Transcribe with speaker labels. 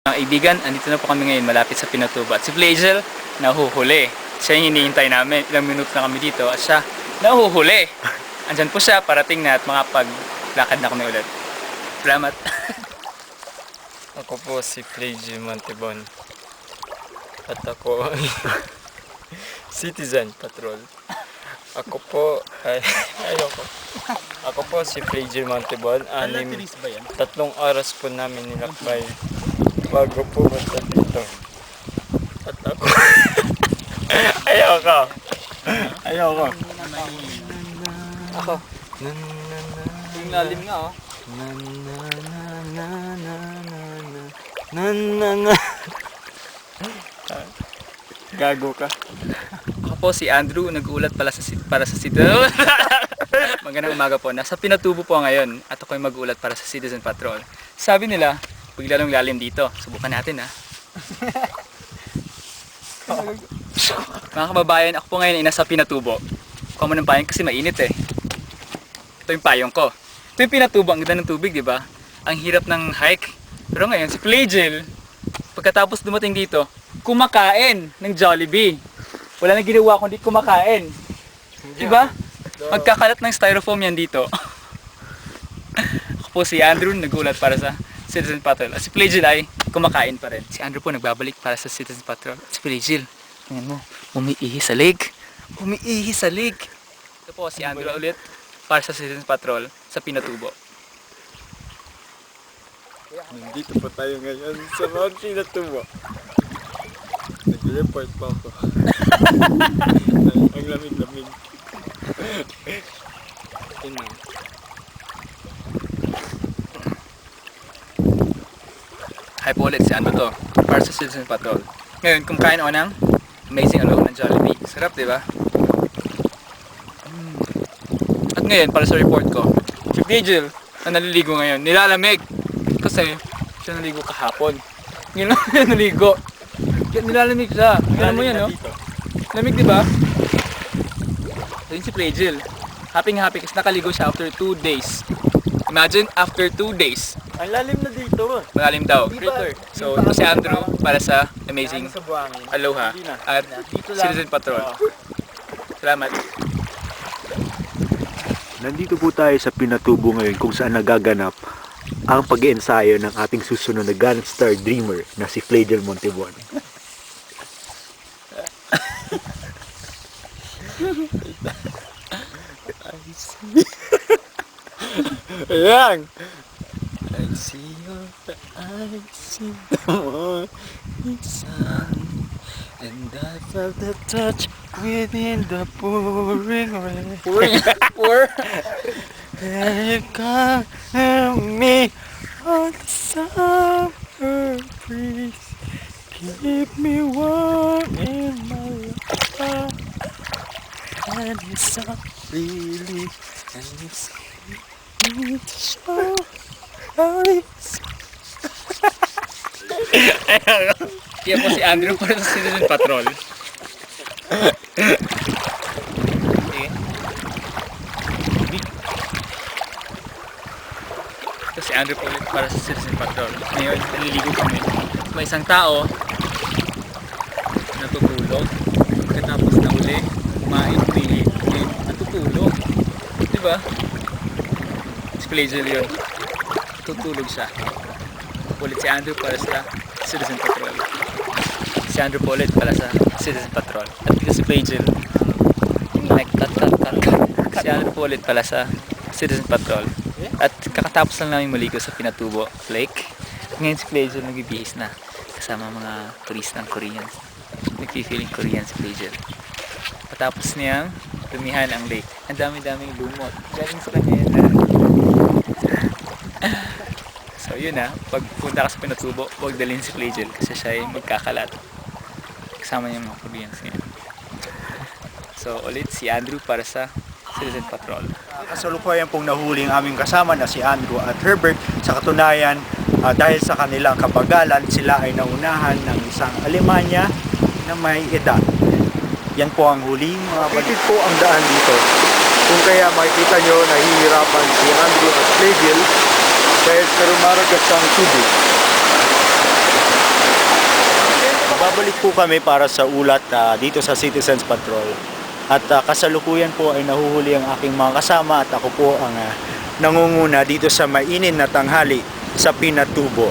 Speaker 1: Mga kaibigan, andito na po kami ngayon malapit sa Pinatubo at si Flagel nahuhuli. Siya yung hinihintay namin, ilang minuto na kami dito at siya nahuhuli. Andyan po siya, parating na at makapaglakad na kami ulit. Salamat.
Speaker 2: Ako po si Flagel Montebon. At ako ay Citizen Patrol. Ako po ay ayoko. Ako po si Flagel Montebon. 3 oras po namin nilakbay bago pumunta dito. At ako ayoko.
Speaker 1: Ako. Yung lalim nga oh.
Speaker 2: Gago ka.
Speaker 1: Ako po si Andrew, nag-uulat para sa Citizen. Magandang umaga po. Nasa Pinatubo po ngayon at ako ay mag-uulat para sa Citizen Patrol. Sabi nila, biglalong lalim dito. Subukan natin ha. Mga kababayan, ako po ngayon ay nasa Pinatubo. Kuha mo ng payong kasi mainit eh. Ito yung payong ko. Ito yung Pinatubo, ang ganda ng tubig, di ba? Ang hirap ng hike. Pero ngayon, si Flagel, pagkatapos dumating dito, kumakain ng Jollibee. Wala nang ginawa kundi kumakain. Di ba? Magkakalat ng styrofoam yan dito. Ako po si Andrew, nagulat para sa Citizen Patrol. At si Flagel ay kumakain pa rin. Si Andrew po nagbabalik para sa Citizen Patrol. At si Flagel, tingnan mo, umiihi sa lake. Umiihi sa lake. Ito po si Andrew ulit para sa Citizen Patrol sa Pinatubo.
Speaker 2: Nandito pa tayo ngayon sa Mount Pinatubo. Nag-report pa ako. Ang lamig-lamig. Ina.
Speaker 1: Hi po ulit si Andrew to para sa Citizen Patrol. Ngayon, kumakain ako ng amazing alawang ng Jollibee. Sarap, di ba? At ngayon, para sa report ko, si Flagel na naliligo ngayon, nilalamig. Kasi siya naligo kahapon. Ngayon lang siya naligo. Nilalamig siya. Tignan mo yan, no? Lamig, di ba? Ayun si Flagel. Happy kasi nakaligo siya after 2 days. Imagine, after 2 days.
Speaker 2: Ang lalim na dito.
Speaker 1: Malalim daw.
Speaker 2: Diba?
Speaker 1: So, ito si Andrew para sa amazing
Speaker 2: Sa buhangin.
Speaker 1: Aloha at
Speaker 2: Dito lang.
Speaker 1: Citizen Patrol. Salamat.
Speaker 3: Nandito po tayo sa Pinatubo ngayon kung saan nagaganap ang pag-iensayo ng ating susunod na Gunstar Dreamer na si Flagel Montebon.
Speaker 2: Ayan! I see your eyes in the morning sun, and I felt the touch within the pouring rain.
Speaker 1: Poor.
Speaker 2: And you come to me on the summer breeze, keep me warm in my love, and it's so really, and it's need to show how it's.
Speaker 1: Kaya po si Andrew para sa Citizen Patrol. Sige. Ito si Andrew po ulit para sa Citizen Patrol. Ngayon, naliligo kami. May isang tao natutulog. Pagkatapos na uli, kumain, pili, natutulog. Diba? Si Flagel yun. Tutulog siya. Ulit si Andrew para sa Citizen Patrol. Si Andrew po ulit para sa Citizen Patrol. At dito si Flagel. Cut. Si Andrew po ulit para sa Citizen Patrol. At kakatapos lang namin maligo sa Pinatubo Lake. Ngayon si Flagel nagbibihis na. Kasama mga turistang Koreans. Nagpi-feeling Korean si Flagel. Patapos niyang lumihan ang lake. Ang dami-daming lumot. Galing sa kanya yan. So yun na, pag punta ka sa Pinatubo, huwag dalhin si Flagel kasi siya ay magkakalat. Kasama niya mga Koreans niya. So ulit si Andrew para sa Citizen Patrol.
Speaker 3: Kasalukuyan pong nahuli ang aming kasama na si Andrew at Herbert. Sa katunayan, dahil sa kanilang kabagalan, sila ay naunahan ng isang Alemanya na may edad. Yan po ang huli. Makikit po ang daan dito. Kung kaya makikita nyo, nahihirapan si Andrew at Flagel dahil sa rumaragat ang tubig. Nagbabalik po kami para sa ulat dito sa Citizens Patrol. At kasalukuyan po ay nahuhuli ang aking mga kasama at ako po ang nangunguna dito sa mainit na tanghali sa Pinatubo.